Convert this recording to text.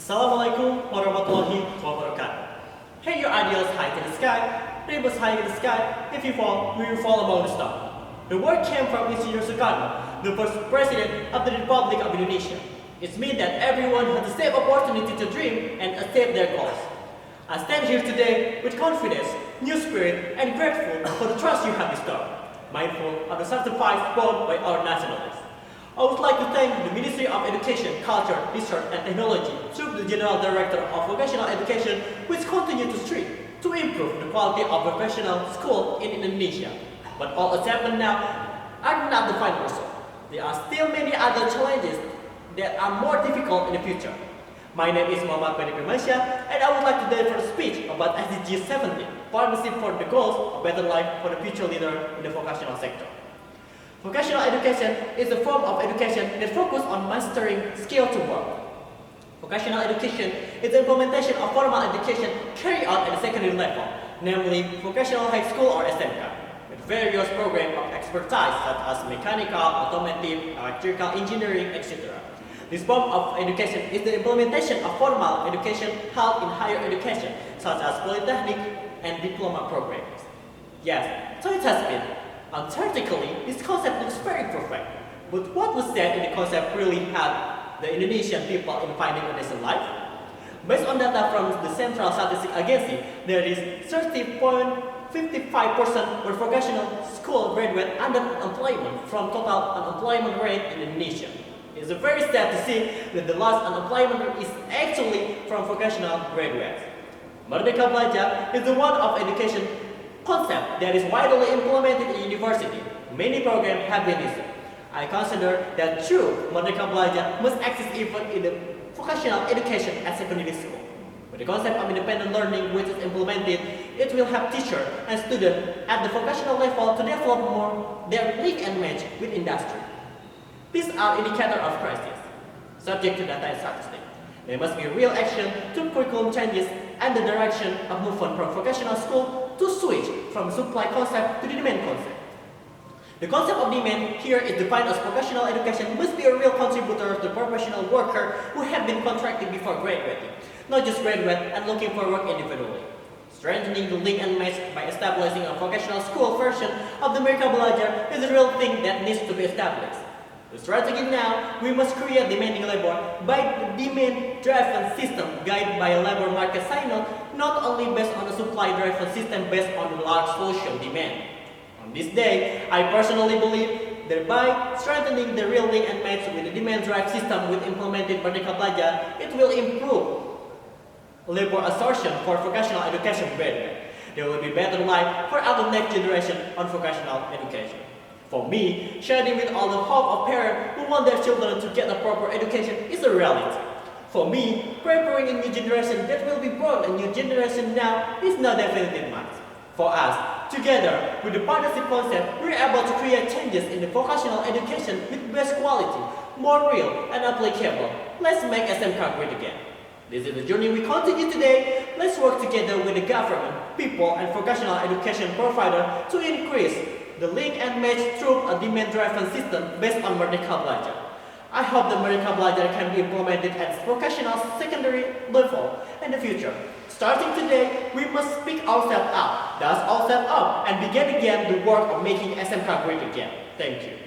Assalamualaikum warahmatullahi wabarakatuh. Hey, your ideals high in the sky, rainbows high in the sky. If you fall, we will fall among the stars. The word came from Engineer Soekarno, the first president of the Republic of Indonesia. It means that everyone has the same opportunity to dream and achieve their goals. I stand here today with confidence, new spirit, and grateful for the trust you have bestowed, mindful of the sacrifice borne by our nationalists. I would like to thank the Ministry of Education, Culture, Research and Technology through the General Director of Vocational Education, which continue to strive to improve the quality of vocational school in Indonesia. But all achievements now are not the final result. There are still many other challenges that are more difficult in the future. My name is Muhamad Ferdy Firmansyah, and I would like to deliver a speech about SDGs 17, Partnership for the Goals of Better Life for the Future Leader in the Vocational Sector. Vocational education is a form of education that focuses on mastering skill to work. Vocational education is the implementation of formal education carried out at the secondary level, namely vocational high school or SMK, with various programs of expertise such as mechanical, automotive, electrical engineering, etc. This form of education is the implementation of formal education held in higher education, such as polytechnic and diploma programs. Yes, so it has been. Theoretically, this concept looks very perfect, but what was said in the concept really helped the Indonesian people in finding a decent life? Based on data from the Central Statistics Agency, there is 30.55% of vocational school graduate under unemployment from total unemployment rate in Indonesia. It's very sad to see that the last unemployment rate is actually from vocational graduates. Merdeka Belajar is the one of education concept that is widely implemented in university. Many programs have been listed. I consider that true Merdeka Belajar must exist even in the vocational education at secondary school. With the concept of independent learning which is implemented, it will help teachers and students at the vocational level to develop more their link and match with industry. These are indicators of crisis, subject to data and statistics. There must be real action to curriculum changes and the direction of movement from vocational school to switch from supply concept to the demand concept. The concept of demand here is defined as vocational education must be a real contributor to professional workers who have been contracted before graduating, not just graduate and looking for work individually. Strengthening the link and match by establishing a vocational school version of the Merdeka Belajar is a real thing that needs to be established. The strategy now, we must create demanding labor by the demand-driven system guided by a labor market signal, not only based on a supply-driven system based on the large social demand. On this day, I personally believe that by strengthening the real link and match with the demand-driven system with implemented Merdeka Belajar, it will improve labor assertion for vocational education graduates. There will be better life for our next generation on vocational education. For me, sharing with all the hope of parents who want their children to get a proper education is a reality. For me, preparing a new generation that will be born a new generation now is not definitive much. For us, together with the partnership concept, we are able to create changes in the vocational education with best quality, more real and applicable. Let's make SMK Great Again. This is the journey we continue today. Let's work together with the government, people and vocational education provider to increase the link and match through a demand-driven system based on Merdeka Belajar. I hope the Merdeka Belajar can be implemented at vocational secondary level in the future. Starting today, we must speak ourselves up, dust ourselves up, and begin again the work of making SMK great again. Thank you.